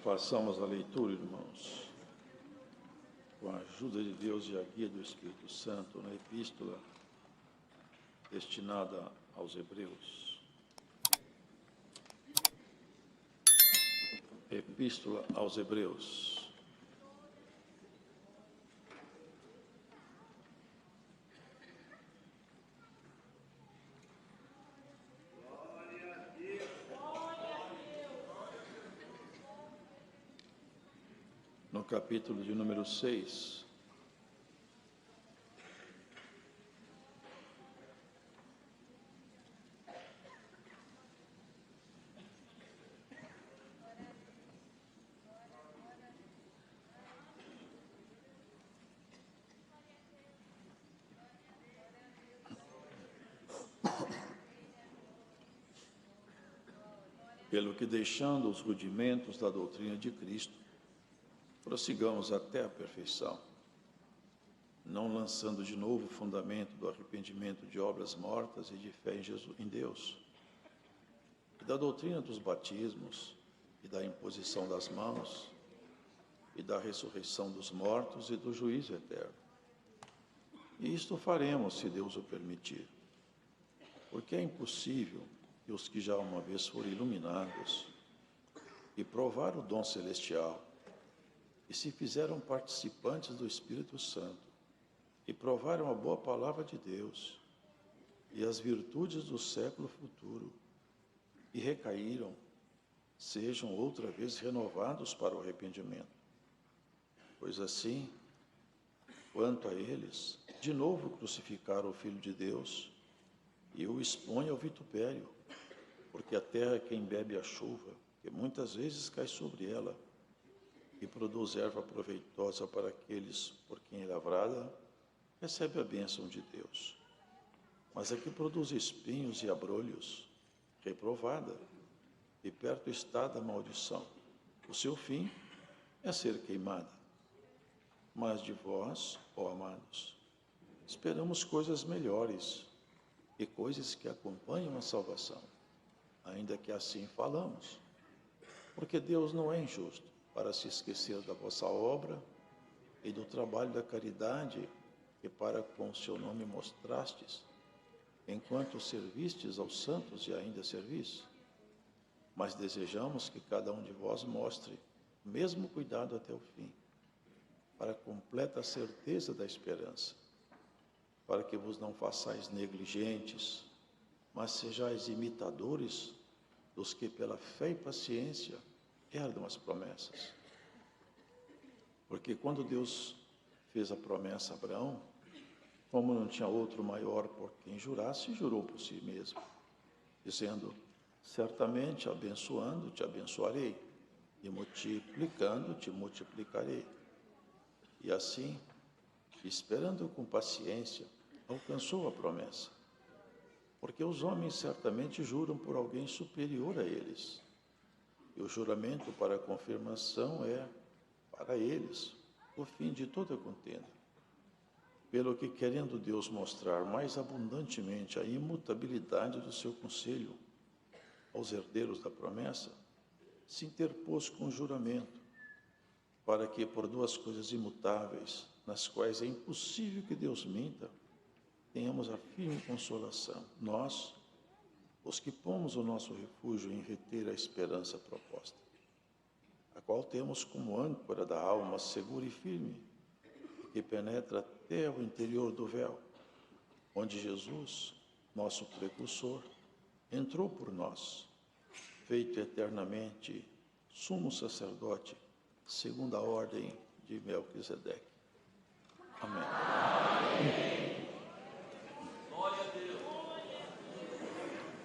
Façamos a leitura, irmãos, com a ajuda de Deus e a guia do Espírito Santo, na epístola destinada aos Hebreus. Epístola aos Hebreus. No capítulo de número 6, pelo que deixando os rudimentos da doutrina de Cristo, prossigamos até a perfeição, não lançando de novo o fundamento do arrependimento de obras mortas e de fé em Jesus, em Deus, e da doutrina dos batismos, e da imposição das mãos, e da ressurreição dos mortos e do juízo eterno. E isto faremos, se Deus o permitir, porque é impossível que os que já uma vez foram iluminados e provaram o dom celestial, e se fizeram participantes do Espírito Santo, e provaram a boa palavra de Deus, e as virtudes do século futuro, e recaíram, sejam outra vez renovados para o arrependimento. Pois assim, quanto a eles, de novo crucificaram o Filho de Deus, e o expõem ao vitupério, porque a terra é quem bebe a chuva, que muitas vezes cai sobre ela, e produz erva proveitosa para aqueles por quem é lavrada, recebe a bênção de Deus. Mas a que produz espinhos e abrolhos, reprovada, e perto está da maldição. O seu fim é ser queimada. Mas de vós, ó amados, esperamos coisas melhores e coisas que acompanham a salvação, ainda que assim falamos, porque Deus não é injusto para se esquecer da vossa obra e do trabalho da caridade que para com o seu nome mostrastes, enquanto servistes aos santos e ainda servis. Mas desejamos que cada um de vós mostre o mesmo cuidado até o fim, para a completa certeza da esperança, para que vos não façais negligentes, mas sejais imitadores dos que pela fé e paciência herdam as promessas. Porque quando Deus fez a promessa a Abraão, como não tinha outro maior por quem jurasse, jurou por si mesmo, dizendo: certamente abençoando te abençoarei, e multiplicando te multiplicarei. E assim, esperando com paciência, alcançou a promessa. Porque os homens certamente juram por alguém superior a eles, e o juramento para a confirmação é, para eles, o fim de toda contenda. Pelo que, querendo Deus mostrar mais abundantemente a imutabilidade do seu conselho aos herdeiros da promessa, se interpôs com o juramento, para que, por duas coisas imutáveis, nas quais é impossível que Deus minta, tenhamos a firme consolação, nós, os que pomos o nosso refúgio em reter a esperança proposta, a qual temos como âncora da alma segura e firme, que penetra até o interior do véu, onde Jesus, nosso precursor, entrou por nós, feito eternamente sumo sacerdote, segundo a ordem de Melquisedeque. Amém.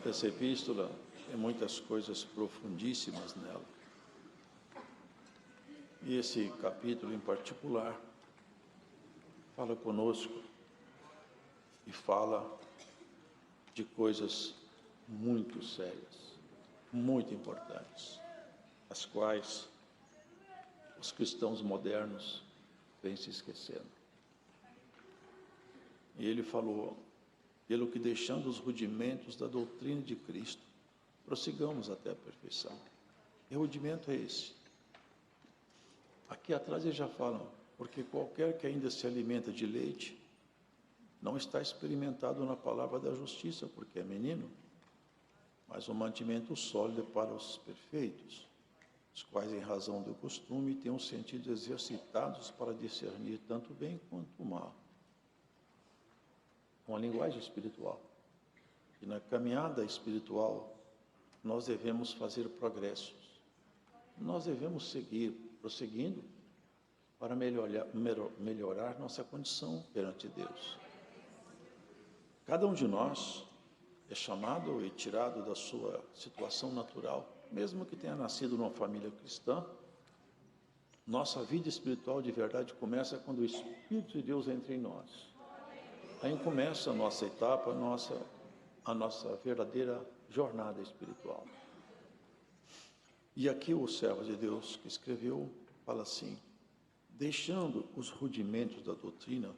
Essa epístola tem muitas coisas profundíssimas nela. E esse capítulo em particular fala conosco e fala de coisas muito sérias, muito importantes, as quais os cristãos modernos vêm se esquecendo. E ele falou: pelo que deixando os rudimentos da doutrina de Cristo, prossigamos até a perfeição. E o rudimento é esse: Aqui atrás eles já falam, porque qualquer que ainda se alimenta de leite, não está experimentado na palavra da justiça, porque é menino, mas o mantimento sólido é para os perfeitos, os quais, em razão do costume, têm os sentidos exercitados para discernir tanto o bem quanto o mal. Uma linguagem espiritual. E na caminhada espiritual, nós devemos fazer progressos. Nós devemos seguir, prosseguindo, para melhorar nossa condição perante Deus. Cada um de nós é chamado e tirado da sua situação natural, mesmo que tenha nascido numa família cristã. Nossa vida espiritual de verdade começa quando o Espírito de Deus entra em nós. Aí começa a nossa etapa, a nossa verdadeira jornada espiritual. E aqui o servo de Deus que escreveu fala assim: deixando os rudimentos da doutrina,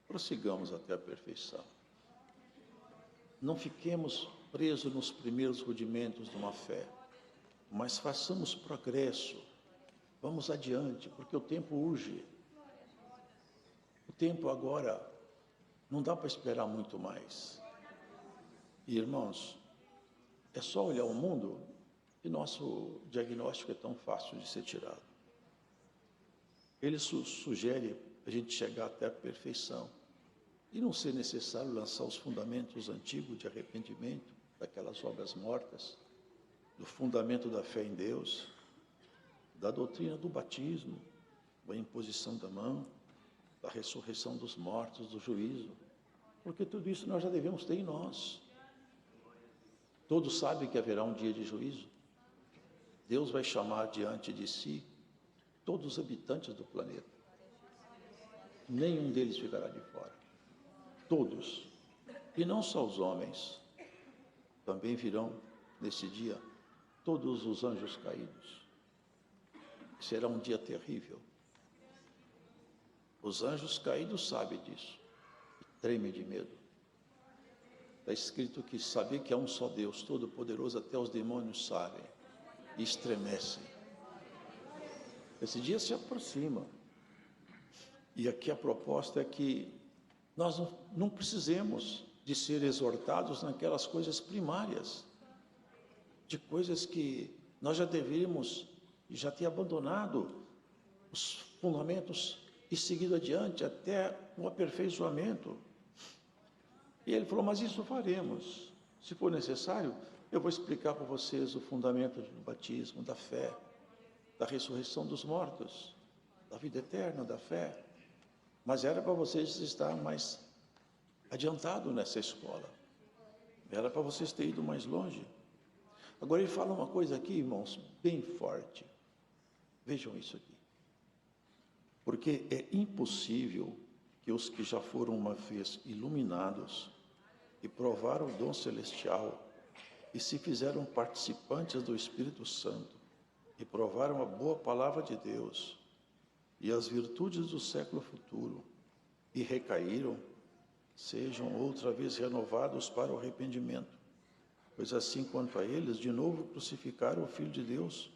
prossigamos até a perfeição. Não fiquemos presos nos primeiros rudimentos de uma fé, mas façamos progresso. Vamos adiante, porque o tempo urge. O tempo agora não dá para esperar muito mais. E, irmãos, é só olhar o mundo e nosso diagnóstico é tão fácil de ser tirado. Ele sugere a gente chegar até a perfeição e não ser necessário lançar os fundamentos antigos de arrependimento, daquelas obras mortas, do fundamento da fé em Deus, da doutrina do batismo, da imposição da mão, da ressurreição dos mortos, do juízo, porque tudo isso nós já devemos ter em nós. Todos sabem que haverá um dia de juízo. Deus vai chamar diante de si todos os habitantes do planeta. Nenhum deles ficará de fora. Todos. E não só os homens. Também virão nesse dia todos os anjos caídos. Será um dia terrível. Os anjos caídos sabem disso. E tremem de medo. Está escrito que saber que há um só Deus, todo-poderoso, até os demônios sabem. E estremecem. Esse dia se aproxima. E aqui a proposta é que nós não precisemos de ser exortados naquelas coisas primárias, de coisas que nós já deveríamos já ter abandonado os fundamentos e seguido adiante até o aperfeiçoamento. E ele falou, mas isso faremos. Se for necessário, eu vou explicar para vocês o fundamento do batismo, da fé, da ressurreição dos mortos, da vida eterna, da fé. Mas era para vocês estar mais adiantado nessa escola. Era para vocês terem ido mais longe. Agora ele fala uma coisa aqui, irmãos, bem forte. Vejam isso aqui. Porque é impossível que os que já foram uma vez iluminados e provaram o dom celestial e se fizeram participantes do Espírito Santo e provaram a boa palavra de Deus e as virtudes do século futuro e recaíram, sejam outra vez renovados para o arrependimento. Pois assim quanto a eles, de novo crucificaram o Filho de Deus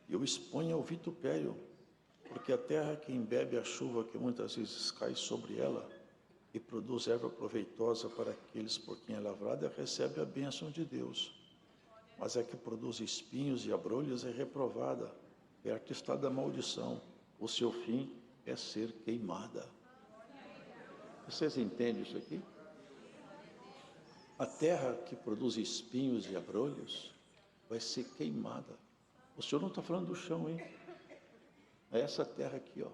e o expõem ao vitupério, porque a terra que embebe a chuva que muitas vezes cai sobre ela e produz erva proveitosa para aqueles por quem é lavrada, recebe a bênção de Deus. Mas a que produz espinhos e abrolhos é reprovada, perto está da maldição, o seu fim é ser queimada. Vocês entendem isso aqui? A terra que produz espinhos e abrolhos vai ser queimada. O Senhor não está falando do chão, hein? É essa terra aqui, ó.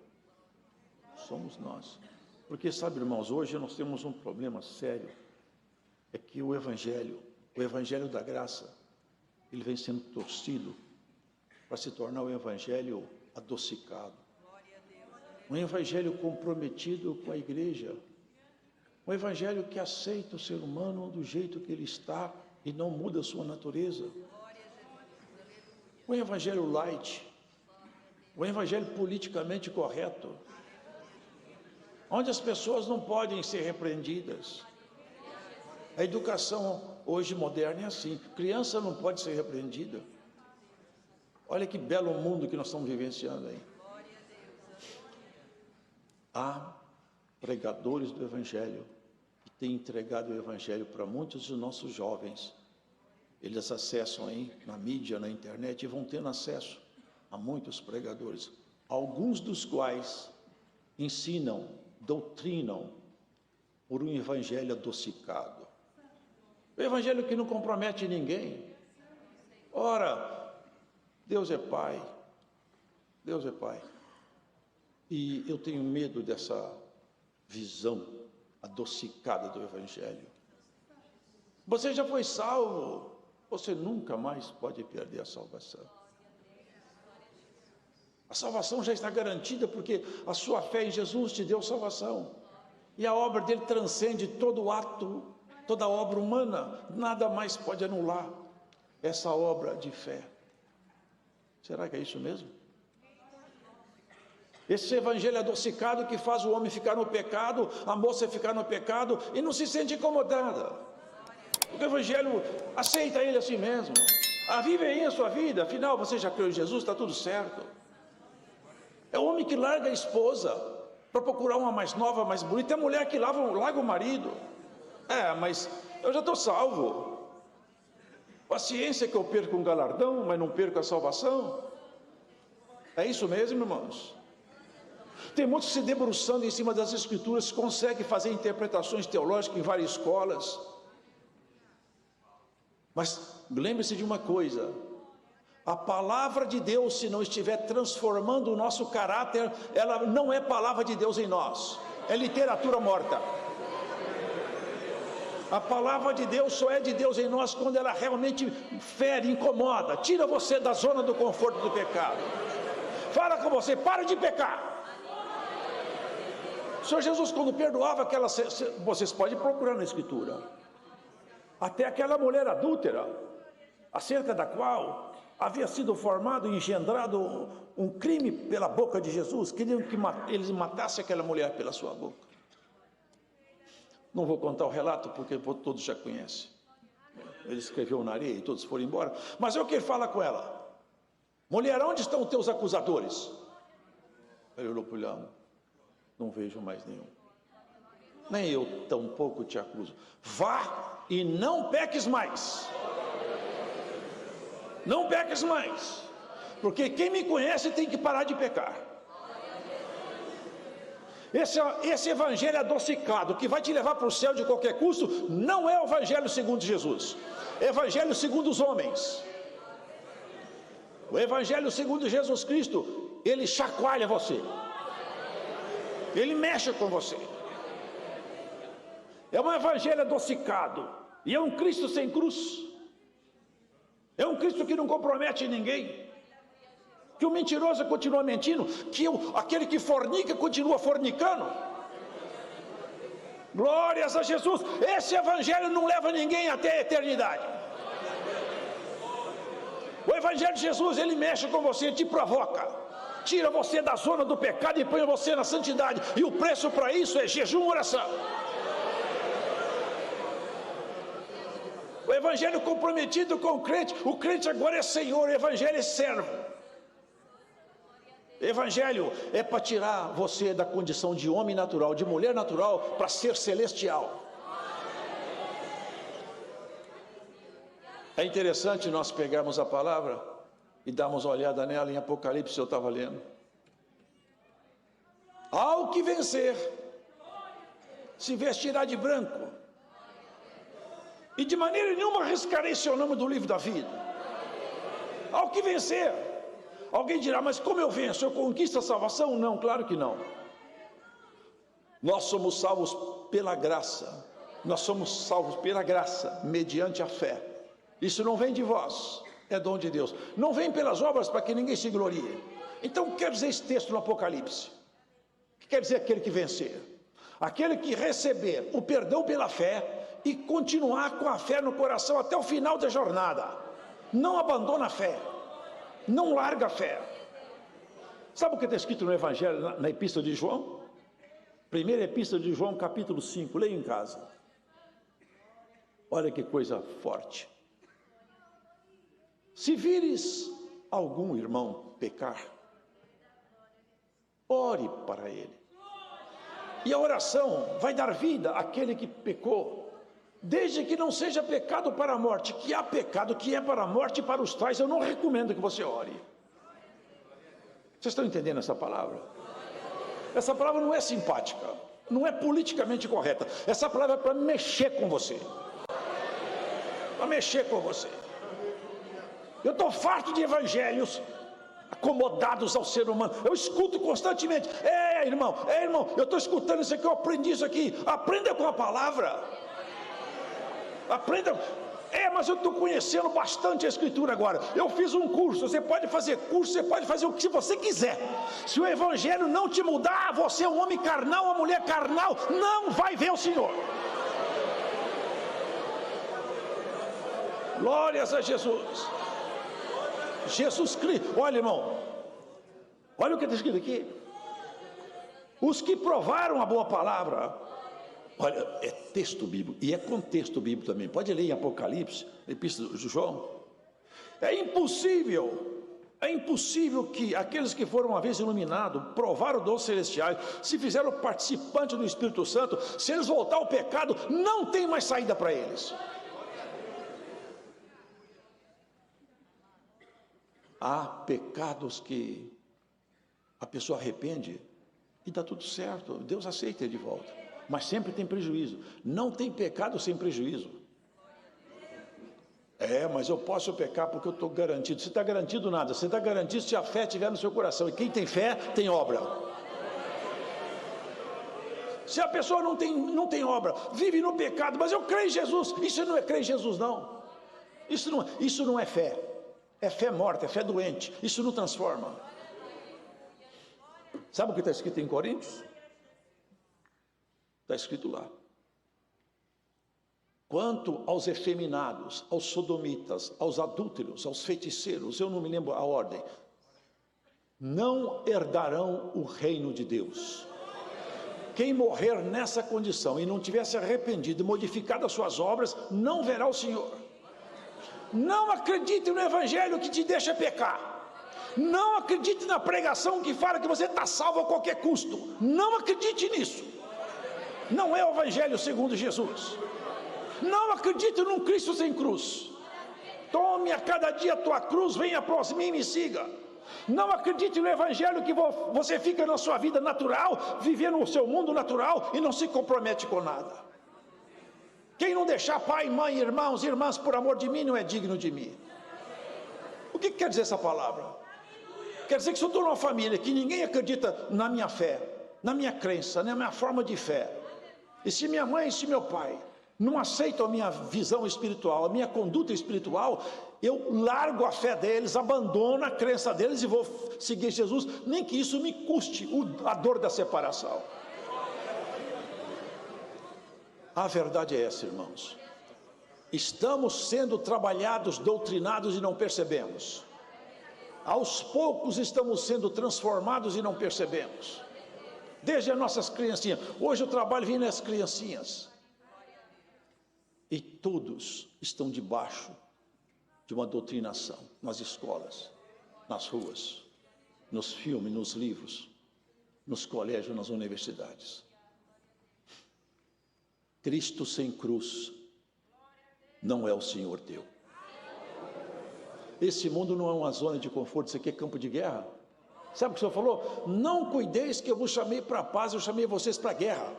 Somos nós. Porque, sabe, irmãos, hoje nós temos um problema sério. É que o Evangelho da graça, ele vem sendo torcido para se tornar um Evangelho adocicado. Um Evangelho comprometido com a igreja. Um Evangelho que aceita o ser humano do jeito que ele está e não muda a sua natureza. Um Evangelho light. Um Evangelho politicamente correto. Onde as pessoas não podem ser repreendidas. A educação hoje moderna é assim. Criança não pode ser repreendida. Olha que belo mundo que nós estamos vivenciando aí. Há pregadores do Evangelho que têm entregado o Evangelho para muitos dos nossos jovens. Eles acessam aí na mídia, na internet, e vão tendo acesso a muitos pregadores, alguns dos quais ensinam, doutrinam por um evangelho adocicado. O evangelho que não compromete ninguém. Ora, Deus é Pai. Deus é Pai. E eu tenho medo dessa visão adocicada do evangelho. Você já foi salvo, você nunca mais pode perder a salvação. A salvação já está garantida porque a sua fé em Jesus te deu salvação. E a obra dele transcende todo ato, toda obra humana. Nada mais pode anular essa obra de fé. Será que é isso mesmo? Esse evangelho adocicado que faz o homem ficar no pecado, a moça ficar no pecado e não se sente incomodada. Porque o evangelho aceita ele assim mesmo. Vive aí a sua vida, afinal você já creu em Jesus, está tudo certo. É o homem que larga a esposa para procurar uma mais nova, mais bonita. É a mulher que larga o marido. Mas eu já estou salvo. Paciência que eu perco um galardão, mas não perco a salvação. É isso mesmo, irmãos? Tem muitos se debruçando em cima das escrituras, conseguem fazer interpretações teológicas em várias escolas. Mas lembre-se de uma coisa: a palavra de Deus, se não estiver transformando o nosso caráter, ela não é palavra de Deus em nós, é literatura morta. A palavra de Deus só é de Deus em nós quando ela realmente fere, incomoda, tira você da zona do conforto do pecado. Fala com você, para de pecar. O Senhor Jesus, quando perdoava vocês podem procurar na Escritura, até aquela mulher adúltera, acerca da qual havia sido formado e engendrado um crime pela boca de Jesus. Queriam que eles matassem aquela mulher pela sua boca. Não vou contar o relato porque todos já conhecem. Ele escreveu na areia e todos foram embora. Mas é o que ele fala com ela: mulher, onde estão os teus acusadores? Ele olhou para o lado: não vejo mais nenhum. Nem eu tampouco te acuso. Vá e não peques mais. Não peques mais, porque quem me conhece tem que parar de pecar. Esse evangelho adocicado que vai te levar para o céu de qualquer custo não é o evangelho segundo Jesus, é o evangelho segundo os homens. O evangelho segundo Jesus Cristo, ele chacoalha você, ele mexe com você. É um evangelho adocicado e é um Cristo sem cruz. É um Cristo que não compromete ninguém, que o mentiroso continua mentindo, que aquele que fornica continua fornicando. Glórias a Jesus. Esse evangelho não leva ninguém até a eternidade. O evangelho de Jesus, ele mexe com você, te provoca, tira você da zona do pecado e põe você na santidade, e o preço para isso é jejum e oração. O evangelho comprometido com o crente agora é Senhor, o evangelho é servo. O evangelho é para tirar você da condição de homem natural, de mulher natural, para ser celestial. É interessante nós pegarmos a palavra e darmos uma olhada nela em Apocalipse. Eu estava lendo: ao que vencer, se vestirá de branco, e de maneira nenhuma arriscarei seu nome do livro da vida. Ao que vencer. Alguém dirá: mas como eu venço? Eu conquisto a salvação? Não, claro que não. Nós somos salvos pela graça. Nós somos salvos pela graça, mediante a fé. Isso não vem de vós, é dom de Deus. Não vem pelas obras para que ninguém se glorie. Então, o que quer dizer esse texto no Apocalipse? O que quer dizer aquele que vencer? Aquele que receber o perdão pela fé e continuar com a fé no coração até o final da jornada. Não abandona a fé, não larga a fé. Sabe o que está escrito no Evangelho, na Epístola de João? Primeira Epístola de João, capítulo 5, leia em casa. Olha que coisa forte. Se vires algum irmão pecar, ore para ele. E a oração vai dar vida àquele que pecou, desde que não seja pecado para a morte. Que há pecado que é para a morte e para os tais eu não recomendo que você ore. Vocês estão entendendo essa palavra? Essa palavra não é simpática, não é politicamente correta. Essa palavra é para mexer com você. Para mexer com você. Eu estou farto de evangelhos acomodados ao ser humano. Eu escuto constantemente: irmão, eu estou escutando isso aqui, eu aprendi isso aqui. Aprenda com a palavra. Aprenda. Mas eu estou conhecendo bastante a Escritura agora. Eu fiz um curso. Você pode fazer curso, você pode fazer o que você quiser. Se o evangelho não te mudar, você é um homem carnal, uma mulher carnal, não vai ver o Senhor. Glórias a Jesus. Jesus Cristo. Olha, irmão, olha o que está escrito aqui: os que provaram a boa palavra. Olha, é texto bíblico e é contexto bíblico também. Pode ler em Apocalipse, Epístola de João. É impossível que aqueles que foram uma vez iluminados, provaram dons celestiais, se fizeram participantes do Espírito Santo, se eles voltar ao pecado, não tem mais saída para eles. Há pecados que a pessoa arrepende e dá tudo certo, Deus aceita ele de volta, mas sempre tem prejuízo. Não tem pecado sem prejuízo. Mas eu posso pecar porque eu estou garantido. Você está garantido nada, você está garantido se a fé estiver no seu coração, e quem tem fé tem obra. Se a pessoa não tem obra, vive no pecado, mas eu creio em Jesus, isso não é crer em Jesus, não. Isso não é fé. É fé morta, é fé doente. Isso não transforma. Sabe o que está escrito em Coríntios? Está escrito lá: quanto aos efeminados, aos sodomitas, aos adúlteros, aos feiticeiros, eu não me lembro a ordem, não herdarão o reino de Deus. Quem morrer nessa condição e não tiver se arrependido e modificado as suas obras, não verá o Senhor. Não acredite no evangelho que te deixa pecar. Não acredite na pregação que fala que você está salvo a qualquer custo. Não acredite nisso. Não é o evangelho segundo Jesus. Não acredite num Cristo sem cruz. Tome a cada dia a tua cruz, venha após mim e me siga. Não acredite no evangelho que você fica na sua vida natural, vivendo o seu mundo natural e não se compromete com nada. Quem não deixar pai, mãe, irmãos e irmãs por amor de mim não é digno de mim. O que quer dizer essa palavra? Quer dizer que se eu estou numa família que ninguém acredita na minha fé, na minha crença, na minha forma de fé, e se minha mãe e se meu pai não aceitam a minha visão espiritual, a minha conduta espiritual, eu largo a fé deles, abandono a crença deles e vou seguir Jesus, nem que isso me custe a dor da separação. A verdade é essa, irmãos. Estamos sendo trabalhados, doutrinados e não percebemos. Aos poucos estamos sendo transformados e não percebemos. Desde as nossas criancinhas. Hoje o trabalho vem nas criancinhas. E todos estão debaixo de uma doutrinação, nas escolas, nas ruas, nos filmes, nos livros, nos colégios, nas universidades. Cristo sem cruz não é o Senhor teu. Esse mundo não é uma zona de conforto, isso aqui é campo de guerra. Sabe o que o Senhor falou? Não cuideis que eu vos chamei para a paz, eu chamei vocês para a guerra.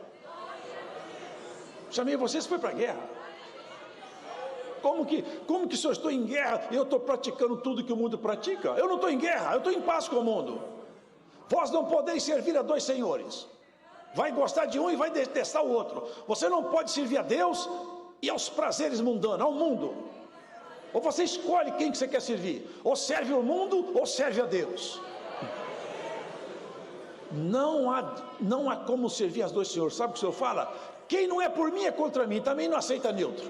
Chamei vocês foi para a guerra. Como que se eu estou em guerra e eu estou praticando tudo que o mundo pratica? Eu não estou em guerra, eu estou em paz com o mundo. Vós não podeis servir a dois senhores. Vai gostar de um e vai detestar o outro. Você não pode servir a Deus e aos prazeres mundanos, ao mundo. Ou você escolhe quem que você quer servir. Ou serve o mundo ou serve a Deus. Não há como servir as dois senhores. Sabe o que o Senhor fala? Quem não é por mim é contra mim. Também não aceita neutro.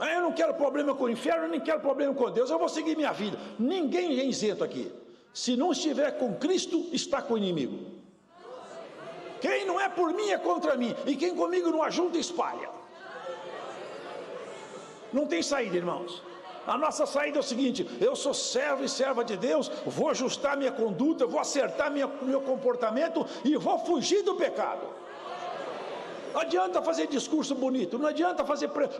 Eu não quero problema com o inferno, nem quero problema com Deus. Eu vou seguir minha vida. Ninguém é isento aqui. Se não estiver com Cristo, está com o inimigo. Quem não é por mim é contra mim. E quem comigo não ajunta, espalha. Não tem saída, irmãos. A nossa saída é o seguinte: eu sou servo e serva de Deus, vou ajustar minha conduta, vou acertar meu comportamento e vou fugir do pecado. Não adianta fazer discurso bonito, não adianta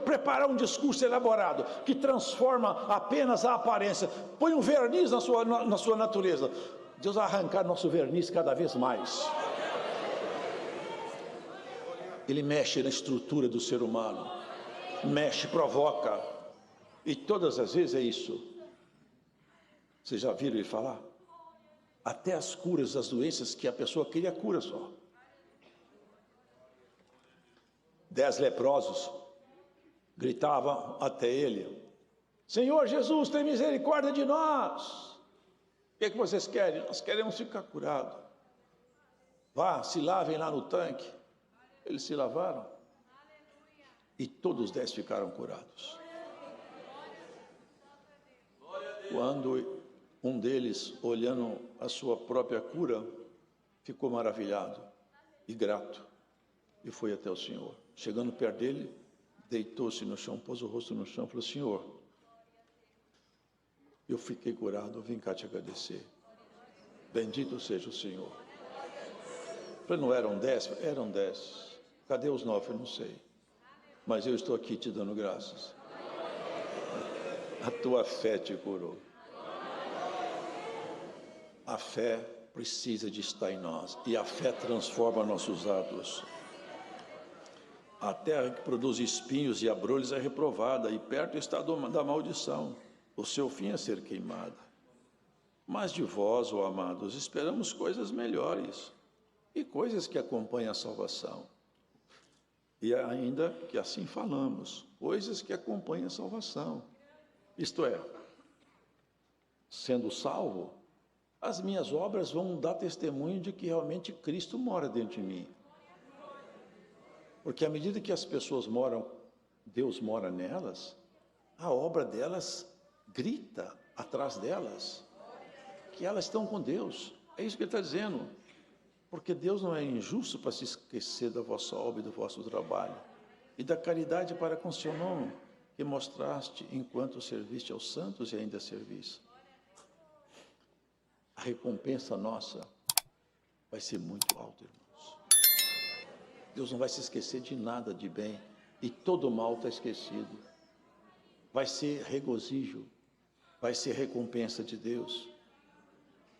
preparar um discurso elaborado, que transforma apenas a aparência. Põe um verniz na sua natureza. Deus vai arrancar nosso verniz cada vez mais. Ele mexe na estrutura do ser humano, mexe, provoca, e todas as vezes é isso. Vocês já viram ele falar? Até as curas das doenças que a pessoa queria cura só. 10 leprosos gritavam até ele: Senhor Jesus, tem misericórdia de nós. O que é que vocês querem? Nós queremos ficar curados. Vá, se lavem lá no tanque. Eles se lavaram e todos os 10 ficaram curados. Quando um deles, olhando a sua própria cura, ficou maravilhado e grato e foi até o Senhor. Chegando perto dele, deitou-se no chão, pôs o rosto no chão e falou: Senhor, eu fiquei curado, vim cá te agradecer. Bendito seja o Senhor. Falei, não eram 10? Eram 10. Cadê os 9? Eu não sei. Mas eu estou aqui te dando graças. A tua fé te curou. A fé precisa de estar em nós. E a fé transforma nossos atos. A terra que produz espinhos e abrolhos é reprovada, e perto está da maldição. O seu fim é ser queimada. Mas de vós, ó amados, esperamos coisas melhores e coisas que acompanham a salvação. E ainda que assim falamos, coisas que acompanham a salvação. Isto é, sendo salvo, as minhas obras vão dar testemunho de que realmente Cristo mora dentro de mim. Porque à medida que as pessoas moram, Deus mora nelas, a obra delas grita atrás delas que elas estão com Deus. É isso que ele está dizendo. Porque Deus não é injusto para se esquecer da vossa obra e do vosso trabalho, e da caridade para com seu nome, que mostraste enquanto serviste aos santos e ainda serviste. A recompensa nossa vai ser muito alta, irmãos. Deus não vai se esquecer de nada de bem, e todo mal está esquecido. Vai ser regozijo, vai ser recompensa de Deus.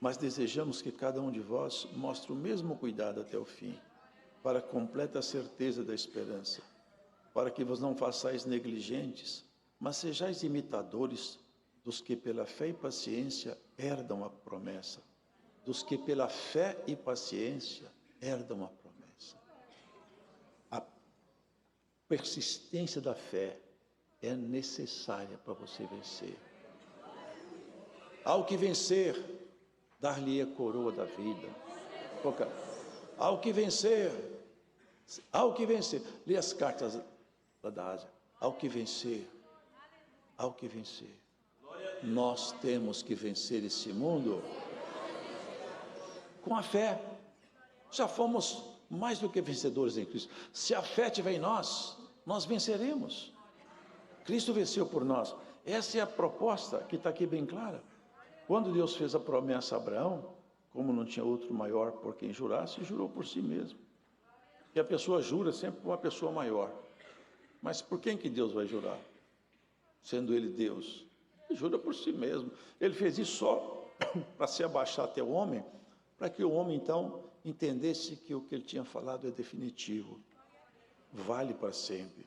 Mas desejamos que cada um de vós mostre o mesmo cuidado até o fim, para a completa certeza da esperança, para que vos não façais negligentes, mas sejais imitadores dos que pela fé e paciência herdam a promessa, dos que pela fé e paciência herdam a promessa. A persistência da fé é necessária para você vencer. Ao que vencer, dar-lhe a coroa da vida. Ao que vencer, lê as cartas da Ásia, ao que vencer, nós temos que vencer esse mundo com a fé. Já fomos mais do que vencedores em Cristo. Se a fé estiver em nós, nós venceremos. Cristo venceu por nós. Essa é a proposta que está aqui bem clara. Quando Deus fez a promessa a Abraão, como não tinha outro maior por quem jurasse, jurou por si mesmo. E a pessoa jura sempre por uma pessoa maior. Mas por quem que Deus vai jurar? Sendo Ele Deus. Ele jura por si mesmo. Ele fez isso só para se abaixar até o homem, para que o homem então entendesse que o que ele tinha falado é definitivo. Vale para sempre.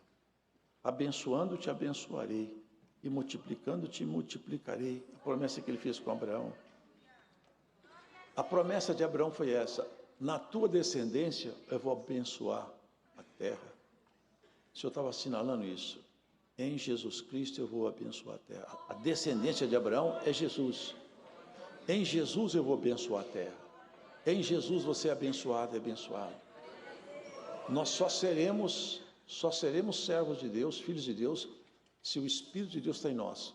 Abençoando te abençoarei, e multiplicando te multiplicarei. A promessa que ele fez com Abraão. A promessa de Abraão foi essa: na tua descendência eu vou abençoar a terra. O Senhor estava assinalando isso. Em Jesus Cristo eu vou abençoar a terra. A descendência de Abraão é Jesus. Em Jesus eu vou abençoar a terra. Em Jesus você é abençoado e abençoado. Nós só seremos servos de Deus, filhos de Deus, se o Espírito de Deus está em nós.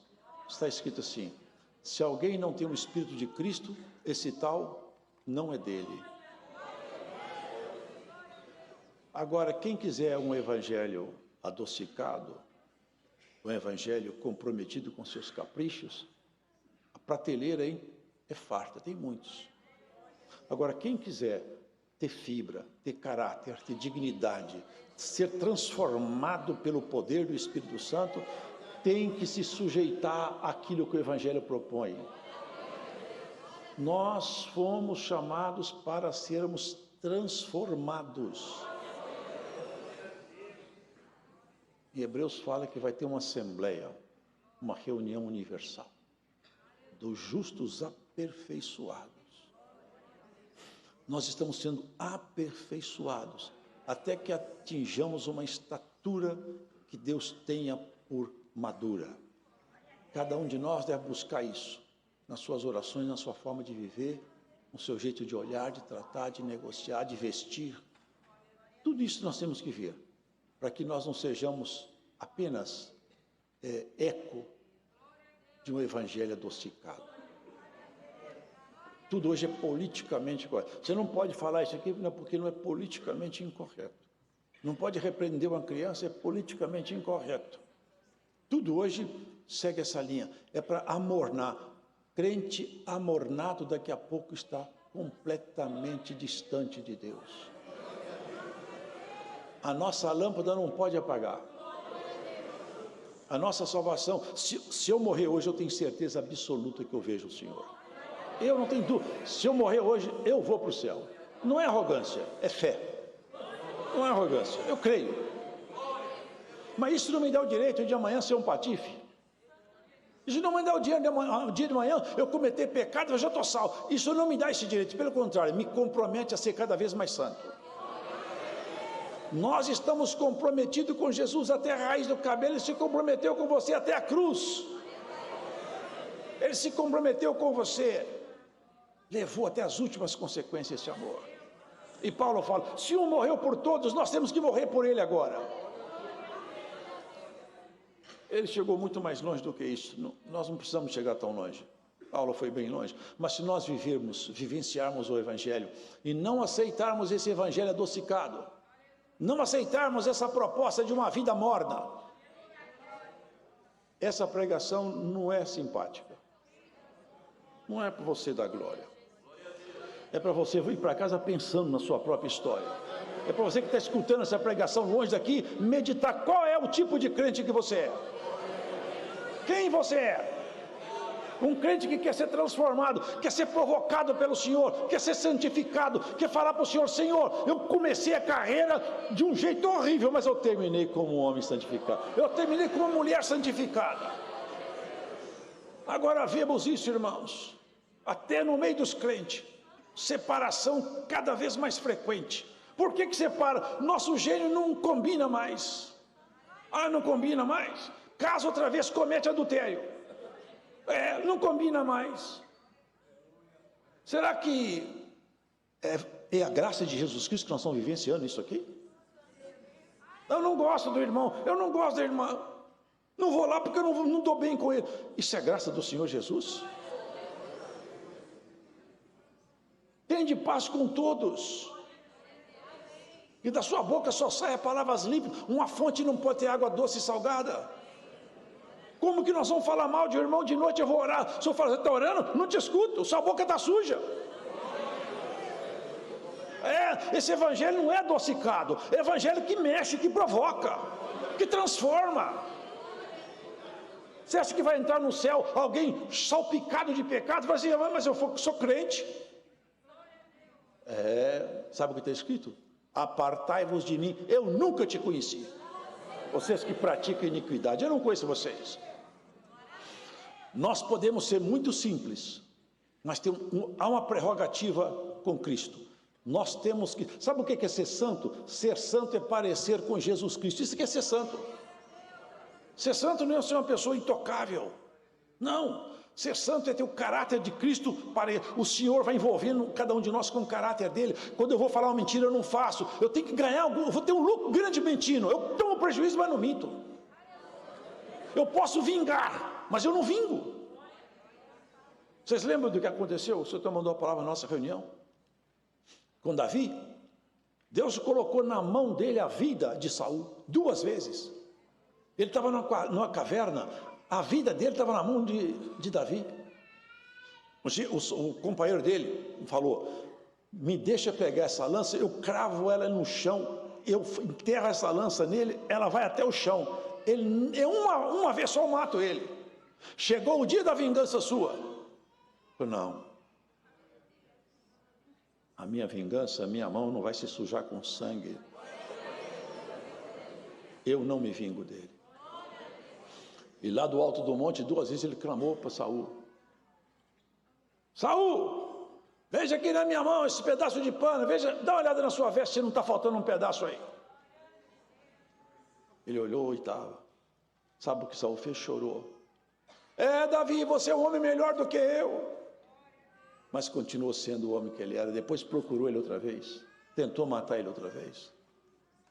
Está escrito assim: se alguém não tem o Espírito de Cristo, esse tal não é dele. Agora, quem quiser um evangelho adocicado, um evangelho comprometido com seus caprichos, a prateleira é farta, tem muitos. Agora, quem quiser ter fibra, ter caráter, ter dignidade, ser transformado pelo poder do Espírito Santo, tem que se sujeitar àquilo que o Evangelho propõe. Nós fomos chamados para sermos transformados. Em Hebreus fala que vai ter uma assembleia, uma reunião universal dos justos aperfeiçoados. Nós estamos sendo aperfeiçoados até que atinjamos uma estatura que Deus tenha por madura. Cada um de nós deve buscar isso nas suas orações, na sua forma de viver, no seu jeito de olhar, de tratar, de negociar, de vestir. Tudo isso nós temos que ver, para que nós não sejamos apenas eco de um evangelho adocicado. Tudo hoje é politicamente correto. Você não pode falar isso aqui porque não é politicamente incorreto. Não pode repreender uma criança, é politicamente incorreto. Tudo hoje segue essa linha. É para amornar. Crente amornado daqui a pouco está completamente distante de Deus. A nossa lâmpada não pode apagar. A nossa salvação, se eu morrer hoje, eu tenho certeza absoluta que eu vejo o Senhor. Eu não tenho dúvida. Se eu morrer hoje, eu vou para o céu. Não é arrogância, é fé. Não é arrogância, eu creio. Mas isso não me dá o direito de amanhã ser um patife. Isso não me dá o dia de manhã eu cometer pecado, eu já estou salvo. Isso não me dá esse direito. Pelo contrário, me compromete a ser cada vez mais santo. Nós estamos comprometidos com Jesus até a raiz do cabelo. Ele se comprometeu com você até a cruz. Ele se comprometeu com você. Levou até as últimas consequências esse amor. E Paulo fala, se um morreu por todos, nós temos que morrer por ele agora. Ele chegou muito mais longe do que isso. Nós não precisamos chegar tão longe. Paulo foi bem longe. Mas se nós vivenciarmos o Evangelho e não aceitarmos esse Evangelho adocicado, não aceitarmos essa proposta de uma vida morna, essa pregação não é simpática. Não é para você dar glória. É para você vir para casa pensando na sua própria história. É para você que está escutando essa pregação longe daqui, meditar qual é o tipo de crente que você é. Quem você é? Um crente que quer ser transformado, quer ser provocado pelo Senhor, quer ser santificado, quer falar para o Senhor, Senhor, eu comecei a carreira de um jeito horrível, mas eu terminei como um homem santificado. Eu terminei como uma mulher santificada. Agora vemos isso, irmãos, até no meio dos crentes, separação cada vez mais frequente. Por que separa? Nosso gênio não combina mais. Não combina mais. Casa outra vez, comete adultério. Não combina mais. Será que é a graça de Jesus Cristo que nós estamos vivenciando isso aqui? Eu não gosto do irmão, eu não gosto da irmã. Não vou lá porque eu não dou bem com ele. Isso é graça do Senhor Jesus? Tende paz com todos. E da sua boca só saia palavras limpas. Uma fonte não pode ter água doce e salgada. Como que nós vamos falar mal de um irmão de noite? Eu vou orar. Se eu falar, você está orando? Não te escuto, sua boca está suja. Esse evangelho não é adocicado. É evangelho que mexe, que provoca, que transforma. Você acha que vai entrar no céu alguém salpicado de pecado? Vai dizer, mas eu sou crente. Sabe o que está escrito? Apartai-vos de mim, eu nunca te conheci. Vocês que praticam iniquidade, eu não conheço vocês. Nós podemos ser muito simples, mas há uma prerrogativa com Cristo. Nós temos que... Sabe o que é ser santo? Ser santo é parecer com Jesus Cristo. Isso que é ser santo. Ser santo não é ser uma pessoa intocável. Não. Ser santo é ter o caráter de Cristo. O Senhor vai envolvendo cada um de nós com o caráter dele. Quando eu vou falar uma mentira, eu não faço. Eu tenho que ganhar algum... Eu vou ter um lucro grande mentindo. Eu tomo prejuízo, mas não minto. Eu posso vingar, mas eu não vingo. Vocês lembram do que aconteceu? O Senhor mandou a palavra na nossa reunião. Com Davi, Deus colocou na mão dele a vida de Saul 2 vezes. Ele estava numa caverna, a vida dele estava na mão de Davi. O companheiro dele falou, me deixa pegar essa lança, eu cravo ela no chão, eu enterro essa lança nele, ela vai até o chão. Uma vez só eu mato ele. Chegou o dia da vingança sua. Não. A minha vingança, a minha mão não vai se sujar com sangue. Eu não me vingo dele. E lá do alto do monte, 2 vezes ele clamou para Saul: Saul, veja aqui na minha mão esse pedaço de pano, dá uma olhada na sua veste, se não está faltando um pedaço aí. Ele olhou e estava. Sabe o que Saul fez? Chorou. Davi, você é um homem melhor do que eu. Mas continuou sendo o homem que ele era. Depois procurou ele outra vez, tentou matar ele outra vez.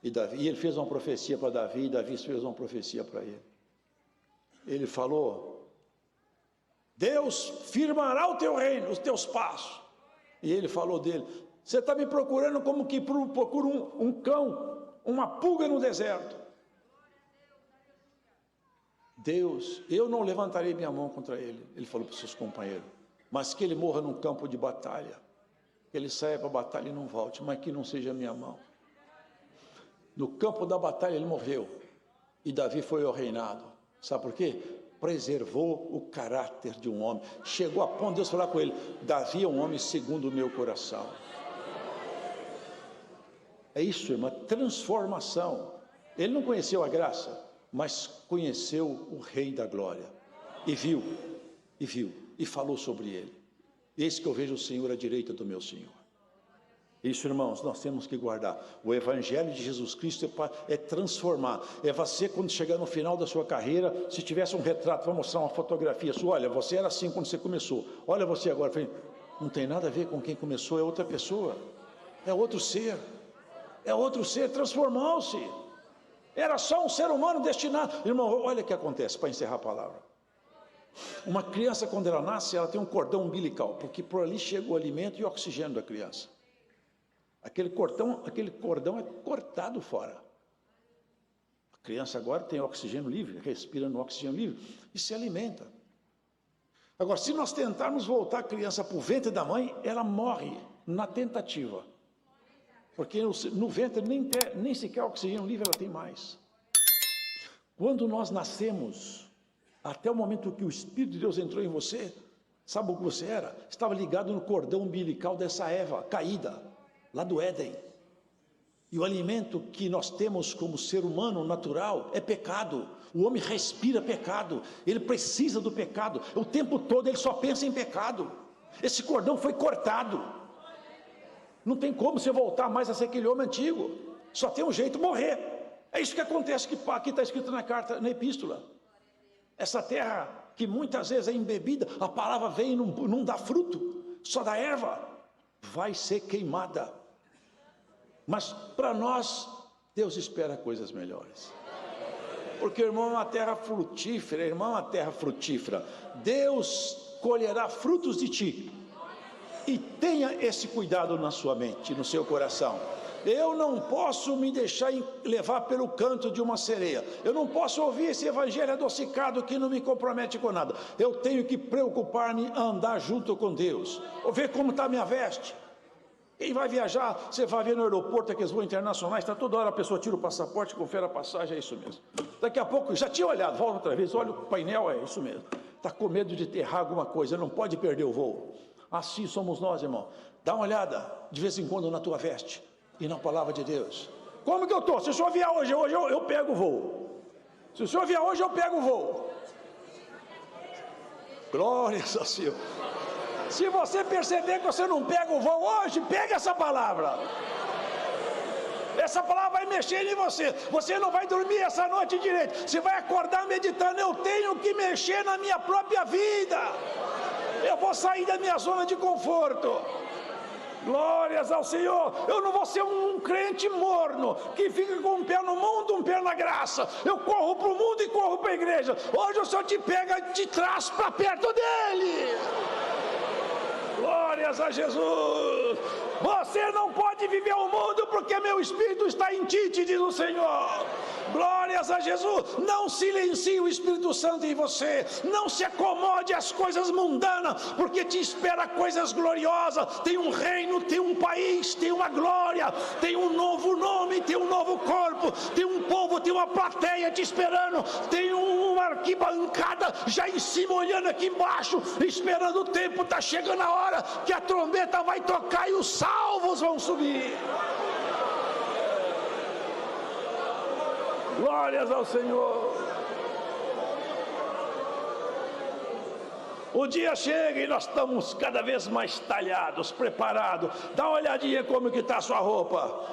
E ele fez uma profecia para Davi, e Davi fez uma profecia para ele. Ele falou: Deus firmará o teu reino, os teus passos. E ele falou dele: você está me procurando como que procura um cão, uma pulga no deserto. Deus, eu não levantarei minha mão contra ele. Ele falou para os seus companheiros: mas que ele morra num campo de batalha, que ele saia para a batalha e não volte, mas que não seja a minha mão. No campo da batalha ele morreu, e Davi foi ao reinado. Sabe por quê? Preservou o caráter de um homem. Chegou a ponto de Deus falar com ele: Davi é um homem segundo o meu coração. É isso, irmã, transformação. Ele não conheceu a graça, mas conheceu o Rei da Glória, e viu, e falou sobre ele. Eis que eu vejo o Senhor à direita do meu Senhor. Isso, irmãos, nós temos que guardar. O Evangelho de Jesus Cristo é transformar. É você, quando chegar no final da sua carreira, se tivesse um retrato, vai mostrar uma fotografia sua: olha, você era assim quando você começou, olha você agora. Não tem nada a ver com quem começou, é outra pessoa, é outro ser, transformou-se. Era só um ser humano destinado. Irmão, olha o que acontece, para encerrar a palavra. Uma criança, quando ela nasce, ela tem um cordão umbilical, porque por ali chega o alimento e o oxigênio da criança. Aquele cordão é cortado fora. A criança agora tem oxigênio livre, respira no oxigênio livre e se alimenta. Agora, se nós tentarmos voltar a criança para o ventre da mãe, ela morre na tentativa. Porque no ventre nem sequer oxigênio livre ela tem mais. Quando nós nascemos, até o momento que o Espírito de Deus entrou em você, sabe o que você era? Estava ligado no cordão umbilical dessa Eva caída, lá do Éden. E o alimento que nós temos como ser humano natural é pecado. O homem respira pecado, ele precisa do pecado, o tempo todo ele só pensa em pecado. Esse cordão foi cortado. Não tem como você voltar mais a ser aquele homem antigo. Só tem um jeito: morrer. É isso que acontece, que aqui está escrito na carta, na epístola. Essa terra que muitas vezes é embebida, a palavra vem e não dá fruto, só dá erva, vai ser queimada. Mas para nós, Deus espera coisas melhores. Porque, irmão, é uma terra frutífera, Deus colherá frutos de ti. E tenha esse cuidado na sua mente, no seu coração. Eu não posso me deixar levar pelo canto de uma sereia. Eu não posso ouvir esse evangelho adocicado que não me compromete com nada. Eu tenho que preocupar-me, andar junto com Deus. Ou ver como está a minha veste. Quem vai viajar, você vai ver no aeroporto aqueles voos internacionais, está toda hora a pessoa tira o passaporte, confere a passagem, é isso mesmo. Daqui a pouco, já tinha olhado, volta outra vez, olha o painel, é isso mesmo. Está com medo de errar alguma coisa, não pode perder o voo. Assim somos nós, irmão. Dá uma olhada de vez em quando na tua veste e na palavra de Deus. Como que eu estou? Se o senhor vier hoje eu pego o voo. Se o senhor vier hoje, eu pego o voo. Glórias ao Senhor. Se você perceber que você não pega o voo hoje, pega essa palavra. Essa palavra vai mexer em você. Você não vai dormir essa noite direito. Você vai acordar meditando: eu tenho que mexer na minha própria vida. Eu vou sair da minha zona de conforto. Glórias ao Senhor. Eu não vou ser um crente morno, que fica com um pé no mundo, um pé na graça. Eu corro para o mundo e corro para a igreja. Hoje o Senhor te pega de trás para perto dele. Glória Glórias a Jesus. Você não pode viver o mundo porque meu Espírito está em ti, te diz o Senhor. Glórias a Jesus. Não silencie o Espírito Santo em você. Não se acomode às coisas mundanas, porque te espera coisas gloriosas. Tem um reino, tem um país, tem uma glória, tem um novo nome, tem um novo corpo, tem um povo, tem uma plateia te esperando, tem uma arquibancada já em cima, olhando aqui embaixo, esperando. O tempo está chegando, a hora que a trombeta vai tocar e os salvos vão subir. Glórias ao Senhor. O dia chega e nós estamos cada vez mais talhados, preparados. Dá uma olhadinha como que está a sua roupa,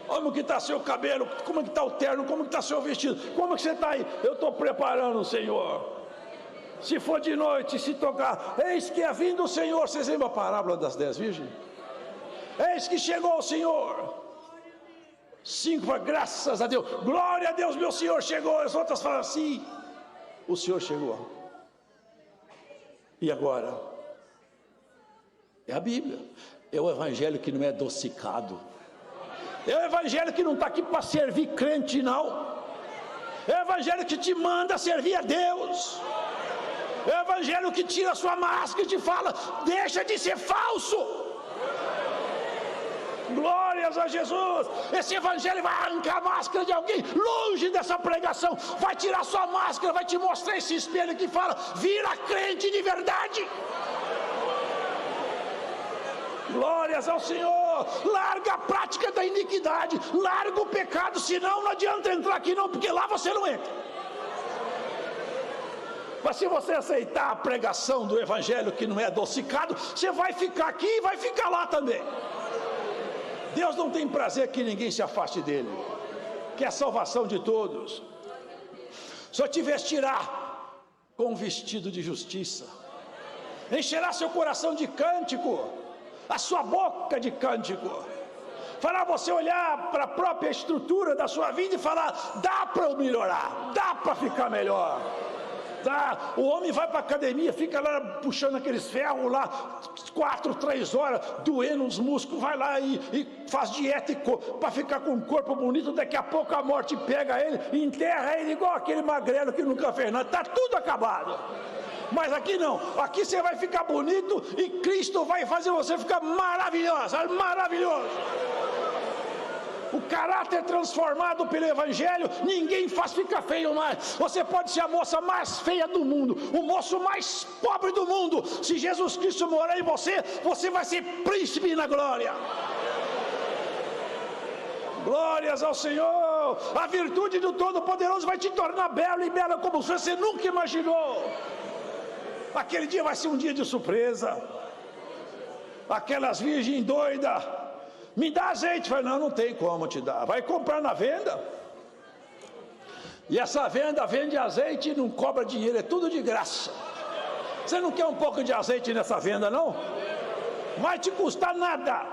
como que está seu cabelo, como que está o terno, como que está seu vestido, como que você está aí? Eu estou preparando, Senhor. Se for de noite, se tocar, eis que é vindo o Senhor. Vocês lembram a parábola das 10 virgens? Eis que chegou o Senhor. 5 falam, graças a Deus, glória a Deus, meu Senhor chegou. As outras falam assim, o Senhor chegou. E agora? É a Bíblia, é o Evangelho que não é adocicado, é o Evangelho que não está aqui para servir crente, não. É o Evangelho que te manda servir a Deus. É o Evangelho que tira a sua máscara e te fala, deixa de ser falso. Glórias a Jesus. Esse Evangelho vai arrancar a máscara de alguém longe dessa pregação, vai tirar sua máscara, vai te mostrar esse espelho que fala, vira crente de verdade. Glórias ao Senhor. Larga a prática da iniquidade, larga o pecado, senão não adianta entrar aqui não, porque lá você não entra. Mas se você aceitar a pregação do Evangelho que não é adocicado, você vai ficar aqui e vai ficar lá também. Deus não tem prazer que ninguém se afaste dele, que é a salvação de todos. Só te vestirá com um vestido de justiça, encherá seu coração de cântico, a sua boca de cântico. Fará você olhar para a própria estrutura da sua vida e falar, dá para eu melhorar, dá para ficar melhor. Tá? O homem vai para a academia, fica lá puxando aqueles ferros lá 4, 3 horas, doendo os músculos, vai lá e faz dieta para ficar com um corpo bonito. Daqui a pouco a morte pega ele e enterra ele igual aquele magrelo que nunca fez nada, está tudo acabado. Mas aqui não, aqui você vai ficar bonito e Cristo vai fazer você ficar maravilhoso, maravilhoso. O caráter transformado pelo Evangelho, ninguém faz ficar feio mais. Você pode ser a moça mais feia do mundo, o moço mais pobre do mundo. Se Jesus Cristo morar em você, você vai ser príncipe na glória. Glórias ao Senhor. A virtude do Todo-Poderoso vai te tornar belo e bela como você nunca imaginou. Aquele dia vai ser um dia de surpresa. Aquelas virgens doidas, me dá azeite. Vai, não tem como te dar. Vai comprar na venda. E essa venda vende azeite e não cobra dinheiro, é tudo de graça. Você não quer um pouco de azeite nessa venda, não? Vai te custar nada,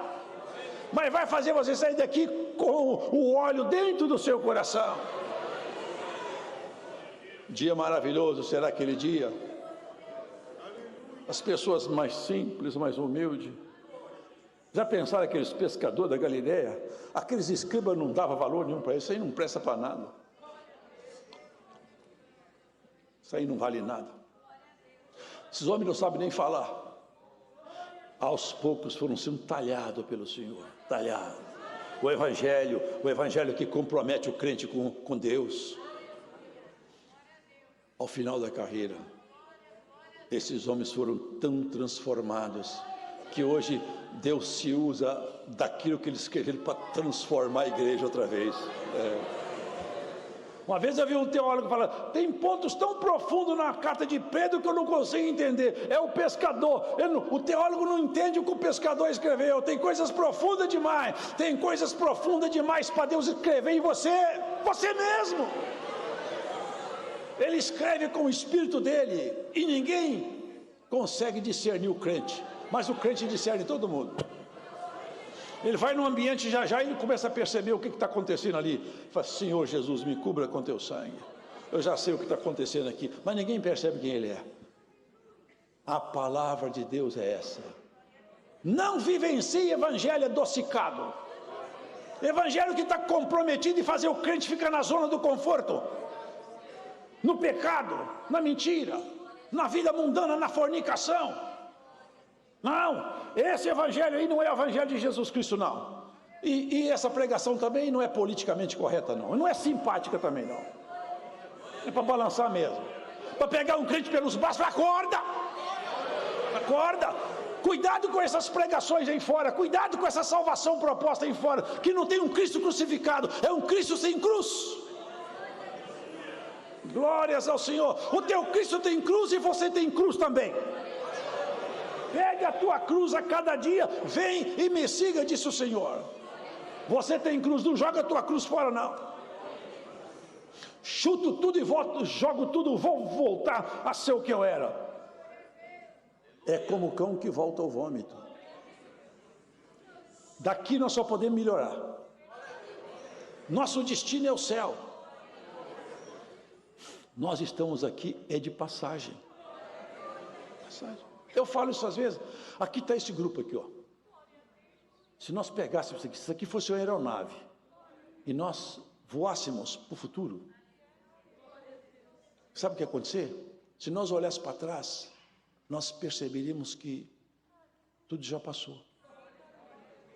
mas vai fazer você sair daqui com o óleo dentro do seu coração. Dia maravilhoso será aquele dia. As pessoas mais simples, mais humildes. Já pensaram aqueles pescadores da Galileia? Aqueles escribas não davam valor nenhum para isso, isso aí não presta para nada. Isso aí não vale nada. Esses homens não sabem nem falar. Aos poucos foram sendo talhados pelo Senhor, talhados. O Evangelho que compromete o crente com Deus. Ao final da carreira, esses homens foram tão transformados que hoje Deus se usa daquilo que eles escreveram para transformar a igreja outra vez. Uma vez eu vi um teólogo falando, tem pontos tão profundos na carta de Pedro que eu não consigo entender. É o pescador, o teólogo não entende o que o pescador escreveu. Tem coisas profundas demais, tem coisas profundas demais para Deus escrever em você mesmo. Ele escreve com o espírito dele e ninguém consegue discernir o crente, mas o crente discerne todo mundo. Ele vai num ambiente já e ele começa a perceber o que está acontecendo ali. Fala, Senhor Jesus, me cubra com teu sangue. Eu já sei o que está acontecendo aqui, mas ninguém percebe quem ele é. A palavra de Deus é essa. Não vivencie evangelho adocicado. Evangelho que está comprometido em fazer o crente ficar na zona do conforto, no pecado, na mentira, na vida mundana, na fornicação. Não, esse evangelho aí não é o evangelho de Jesus Cristo, não. E essa pregação também não é politicamente correta, não. Não é simpática também, não. É para balançar mesmo. Para pegar um crente pelos braços, acorda! Acorda! Cuidado com essas pregações aí fora, cuidado com essa salvação proposta aí fora, que não tem um Cristo crucificado, é um Cristo sem cruz. Glórias ao Senhor. O teu Cristo tem cruz e você tem cruz também. Pega a tua cruz a cada dia, vem e me siga, disse o Senhor. Você tem cruz, não joga a tua cruz fora, não. Chuto tudo e volto, jogo tudo, vou voltar a ser o que eu era. É como o cão que volta ao vômito. Daqui nós só podemos melhorar. Nosso destino é o céu. Nós estamos aqui é de passagem. Eu falo isso às vezes. Aqui está esse grupo aqui, ó. Se nós pegássemos isso aqui, se isso aqui fosse uma aeronave e nós voássemos para o futuro, sabe o que ia acontecer? Se nós olhássemos para trás, nós perceberíamos que tudo já passou.